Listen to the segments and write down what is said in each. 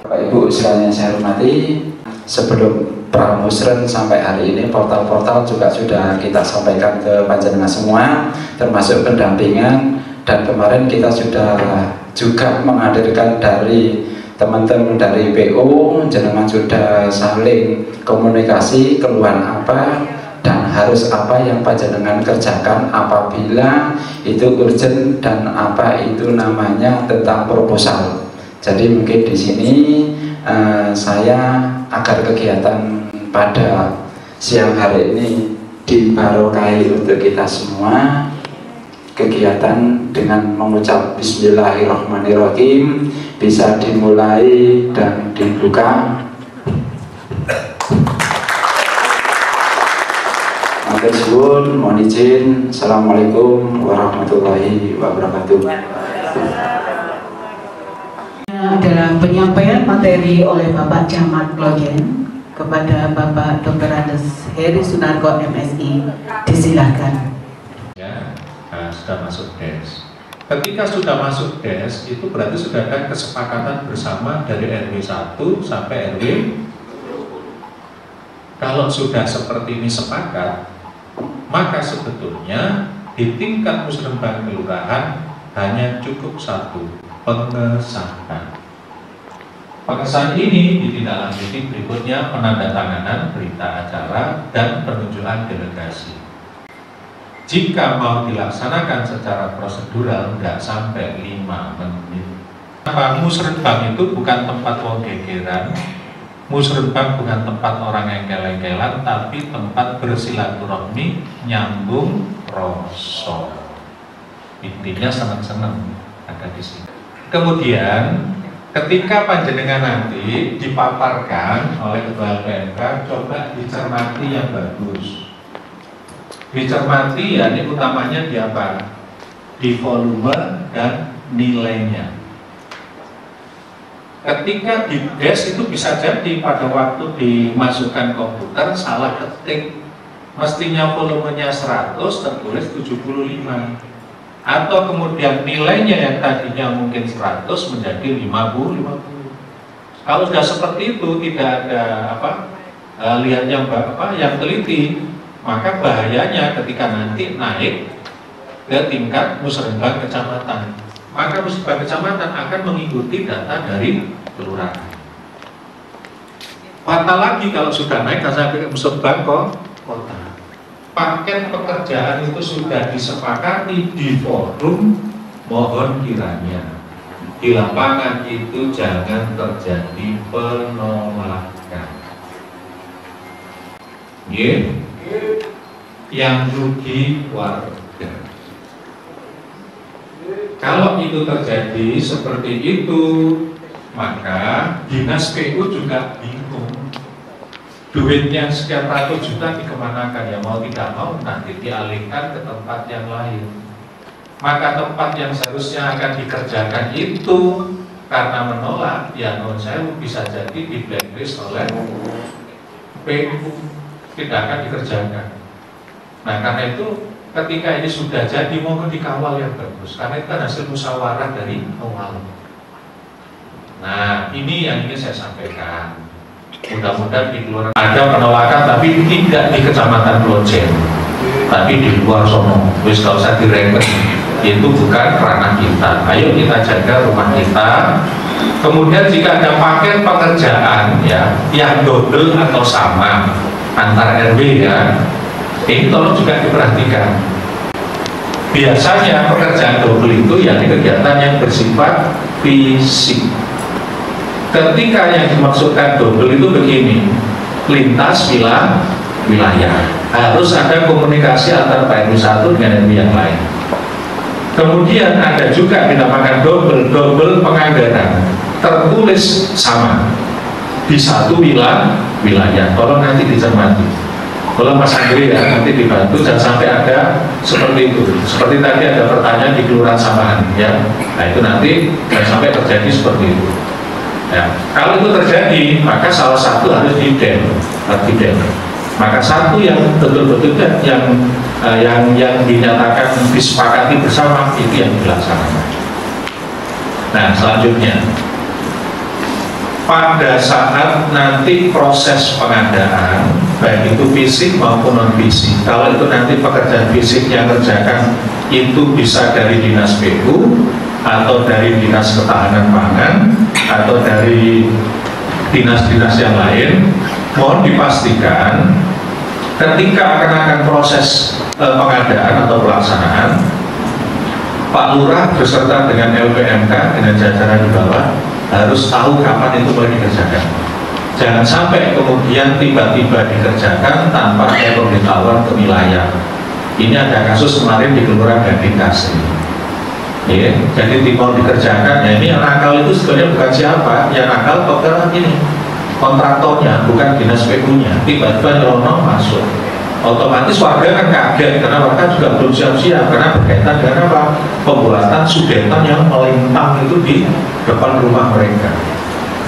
Bapak Ibu sekalian saya hormati, sebelum pramusren sampai hari ini portal-portal juga sudah kita sampaikan ke panjenengan semua, termasuk pendampingan, dan kemarin kita sudah juga menghadirkan dari teman-teman dari PO, jenengan sudah saling komunikasi keluhan apa dan harus apa yang panjenengan kerjakan apabila itu urgent dan apa itu namanya tentang proposal. Jadi mungkin di sini saya agar kegiatan pada siang hari ini dibarokahi untuk kita semua, kegiatan dengan mengucap Bismillahirrahmanirrahim bisa dimulai dan dibuka. Mohon izin. Assalamualaikum warahmatullahi wabarakatuh. Adalah penyampaian materi oleh Bapak Camat Klojen kepada Bapak Dr. Andes Heri Sunarko MSI. Disilakan. Ya, sudah masuk DES. Ketika sudah masuk DES, itu berarti sudah ada kesepakatan bersama dari RW 1 sampai RW. Kalau sudah seperti ini sepakat, maka sebetulnya di tingkat musrenbang kelurahan hanya cukup satu, pengesahan. Pengesahan ini ditindaklanjuti berikutnya penandatanganan berita acara dan penunjukan delegasi. Jika mau dilaksanakan secara prosedural nggak sampai 5 menit. Musrenbang itu bukan tempat wong gegeran. Musrenbang bukan tempat orang yang engkel-engkelan, tapi tempat bersilaturahmi, nyambung rasa. Intinya senang-senang ada di sini. Kemudian ketika panjenengan nanti dipaparkan oleh Ketua LPMK, coba dicermati yang bagus. Dicermati ya, ini utamanya di apa? Di volume dan nilainya. Ketika di DES itu bisa jadi pada waktu dimasukkan komputer salah ketik, mestinya volumenya 100 tertulis 75, atau kemudian nilainya yang tadinya mungkin 100 menjadi 50. Kalau sudah seperti itu, tidak ada lihat yang teliti, maka bahayanya ketika nanti naik ke tingkat musrenbang kecamatan. Maka musrenbang kecamatan akan mengikuti data dari kelurahan. Fatal lagi kalau sudah naik sampai ke musrenbang kota. Paket pekerjaan itu sudah disepakati di forum, mohon kiranya di lapangan itu jangan terjadi penolakan. Yang rugi warga. Kalau itu terjadi seperti itu, maka dinas PU juga bingung. Duitnya sekian ratus juta dikemanakan, ya mau tidak mau nanti dialihkan ke tempat yang lain. Maka tempat yang seharusnya akan dikerjakan itu karena menolak, ya menurut saya bisa jadi di blacklist oleh PU, tidak akan dikerjakan. Nah karena itu ketika ini sudah jadi mohon dikawal yang bagus, karena itu kan hasil musyawarah dari awal. Nah ini yang ingin saya sampaikan. Mudah-mudahan di kelurahan ada penolakan, tapi tidak di kecamatan Klojen, tapi di luar sono. Wis gak usah dirempet, itu bukan ranah kita. Ayo kita jaga rumah kita. Kemudian jika ada paket pekerjaan ya yang double atau sama antar RW ya, ini tolong juga diperhatikan. Biasanya pekerjaan double itu yang kegiatan yang bersifat fisik. Ketika yang dimaksudkan double itu begini, lintas wilayah, harus ada komunikasi antara RW 1 dengan RW yang lain. Kemudian ada juga dinamakan double penganggaran, tertulis sama di satu wilayah. Tolong nanti dicermati. Kalau Mas Andri ya nanti dibantu, jangan sampai ada seperti itu. Seperti tadi ada pertanyaan di kelurahan samaan ya. Nah itu nanti jangan sampai terjadi seperti itu. Ya, kalau itu terjadi, maka salah satu harus di-dem. Maka satu yang betul-betul yang dinyatakan disepakati bersama itu yang dilaksanakan. Nah, selanjutnya pada saat nanti proses pengadaan, baik itu fisik maupun non fisik, kalau itu nanti pekerjaan fisik yang kerjakan itu bisa dari dinas PU atau dari dinas ketahanan pangan atau dari dinas-dinas yang lain, mohon dipastikan ketika akan proses pengadaan atau pelaksanaan, Pak Lurah beserta dengan LPMK dengan jajaran di bawah harus tahu kapan itu mulai dikerjakan. Jangan sampai kemudian tiba-tiba dikerjakan tanpa ada pemberitahuan ke wilayah. Ini ada kasus kemarin di Kelurahan Gading Kasih. Ya, jadi mau dikerjakan, ya ini yang nakal itu sebenarnya bukan siapa, yang nakal kok ini kontraktornya, bukan dinas PU-nya. Tiba-tiba nyelonong masuk, otomatis warga kan kaget karena warga juga belum siap-siap karena berkaitan dengan apa? Pembuatan sudetan yang melintang itu di depan rumah mereka.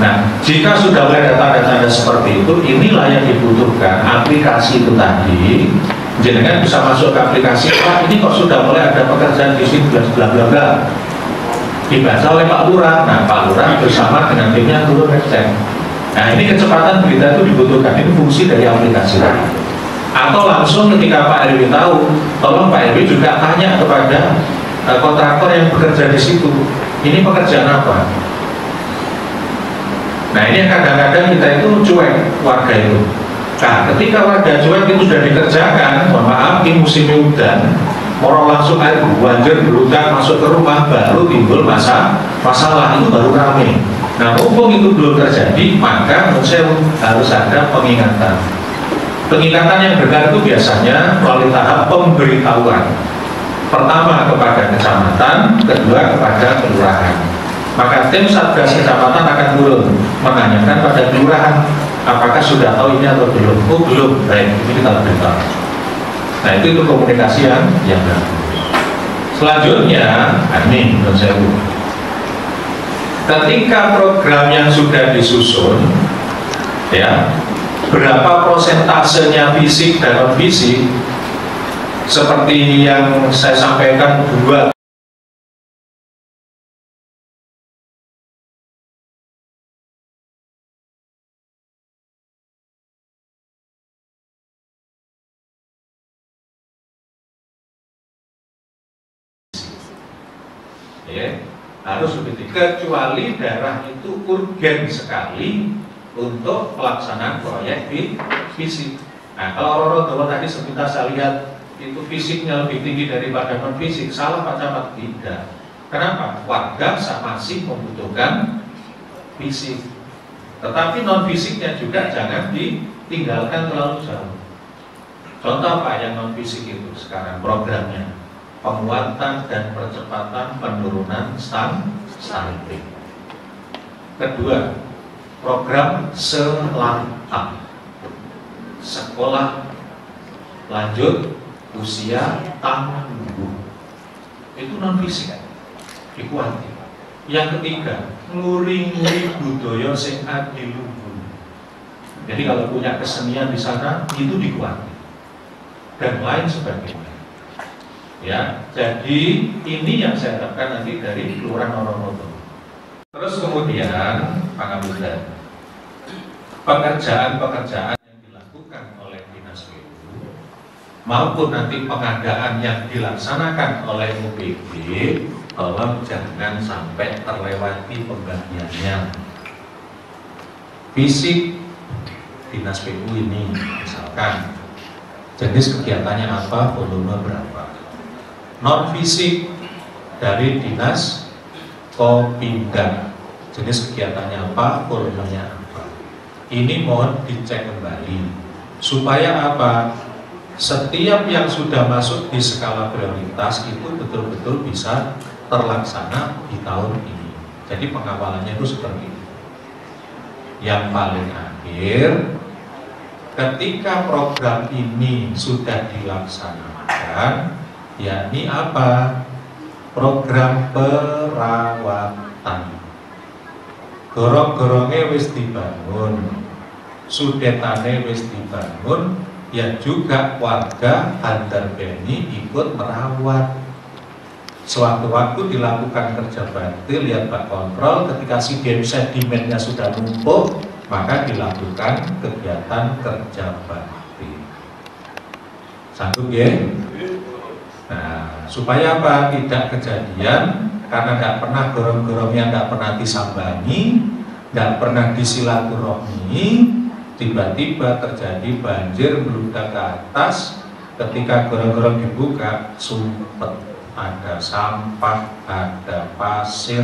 Nah, jika sudah mulai ada tanda-tanda seperti itu, inilah yang dibutuhkan aplikasi itu tadi. Jenengan bisa masuk ke aplikasi, Pak, ini kok sudah mulai ada pekerjaan di sini, bla bla bla. Dibaca oleh Pak Lurah. Nah, Pak Lurah bersama dengan timnya turun ngecek. Nah, ini kecepatan berita itu dibutuhkan. Ini fungsi dari aplikasi tadi. Atau langsung ketika Pak RW tahu, tolong Pak RW juga tanya kepada kontraktor yang bekerja di situ, ini pekerjaan apa? Nah, ini kadang-kadang kita itu cuek warga itu. Nah, ketika warga cuek itu sudah dikerjakan, mohon maaf, ini musim hujan, orang langsung air banjir berhutang masuk ke rumah, baru timbul masalah itu baru rame. Nah, mumpung itu belum terjadi, maka menurut saya harus ada pengingatan. Pengingatan yang benar itu biasanya melalui tahap pemberitahuan. Pertama kepada kecamatan, kedua kepada kelurahan. Maka tim Satgas kecamatan akan turun menanyakan pada kelurahan, apakah sudah tahu ini atau belum? Oh belum, baik, ini kita beritahu. Nah, itu komunikasi yang benar. Selanjutnya, ini menurut saya, ketika program yang sudah disusun, ya, berapa prosentasenya fisik dan non fisik, seperti yang saya sampaikan dua. Ya, harus begitu. Kecuali daerah itu urgen sekali untuk pelaksanaan proyek fisik. Nah, kalau Roro tadi sebentar saya lihat itu fisiknya lebih tinggi daripada non fisik, salah Pak Camat? Tidak. Kenapa? Warga masih membutuhkan fisik, tetapi non fisiknya juga jangan ditinggalkan terlalu jauh. Contoh Pak yang non fisik itu sekarang programnya penguatan dan percepatan penurunan stunting. Kedua, program SELANTA, sekolah lanjut usia tangguh, itu non fisik, dikuati. Yang ketiga, nguri-nguri budaya sing adiluhur. Jadi kalau punya kesenian di sana itu dikuati dan lain sebagainya. Ya, jadi ini yang saya harapkan nanti dari Kelurahan Roronoto. Terus kemudian Pak Kapolda, pekerjaan-pekerjaan yang dilakukan oleh Dinas PU maupun nanti pengadaan yang dilaksanakan oleh UPD, tolong jangan sampai terlewati pembagiannya. Fisik Dinas PU ini, misalkan jenis kegiatannya apa, volume berapa. Non fisik dari Dinas Kopimda, jenis kegiatannya apa, volumenya apa. Ini mohon dicek kembali supaya apa? Setiap yang sudah masuk di skala prioritas itu betul-betul bisa terlaksana di tahun ini. Jadi pengawalannya itu seperti itu. Yang paling akhir, ketika program ini sudah dilaksanakan, yakni apa? Program perawatan. Gorong-gorongnya wis dibangun, sudetane wis dibangun, ya juga warga Handar Beni ikut merawat. sewaktu-waktu dilakukan kerja bakti, lihat bak kontrol. Ketika sedimennya sudah numpuk, maka dilakukan kegiatan kerja bakti. Sanggup ya? Nah, supaya apa? Tidak kejadian karena tidak pernah gorong-gorongnya, tidak pernah disambangi, tidak pernah disilaturahmi, tiba-tiba terjadi banjir meludak ke atas. Ketika gorong-gorong dibuka, sumpet, ada sampah, ada pasir,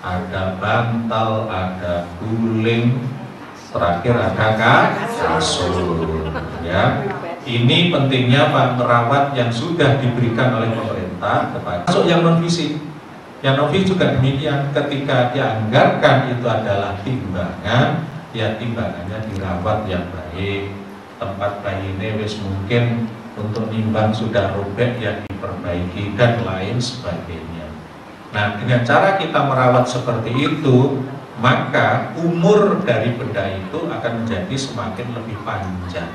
ada bantal, ada guling, terakhir ada kasur. Ya, ini pentingnya Pak merawat yang sudah diberikan oleh pemerintah kepada masuk yang non fisik. Yang non fisik juga demikian. Ketika dianggarkan itu adalah timbangan, ya timbangannya dirawat yang baik. Tempat bayi ini wis mungkin untuk nimbang sudah robek, ya diperbaiki dan lain sebagainya. Nah, dengan cara kita merawat seperti itu, maka umur dari benda itu akan menjadi semakin lebih panjang.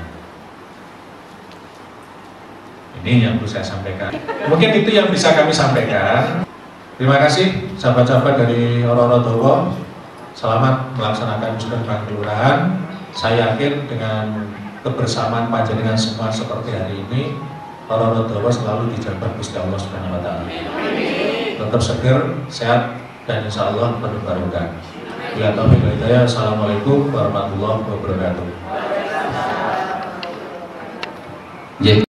Ini yang perlu saya sampaikan. Mungkin itu yang bisa kami sampaikan. Terima kasih sahabat-sahabat dari Rorodowo. Selamat melaksanakan wisuda kelurahan. Saya yakin dengan kebersamaan panjenengan semua seperti hari ini, Rorodowo selalu dijaga Gusti Allah Subhanahu wa taala. Tetap seger, sehat, dan insya Allah penuh barokah. Ya taufiq wal hidayah. Assalamualaikum warahmatullahi wabarakatuh.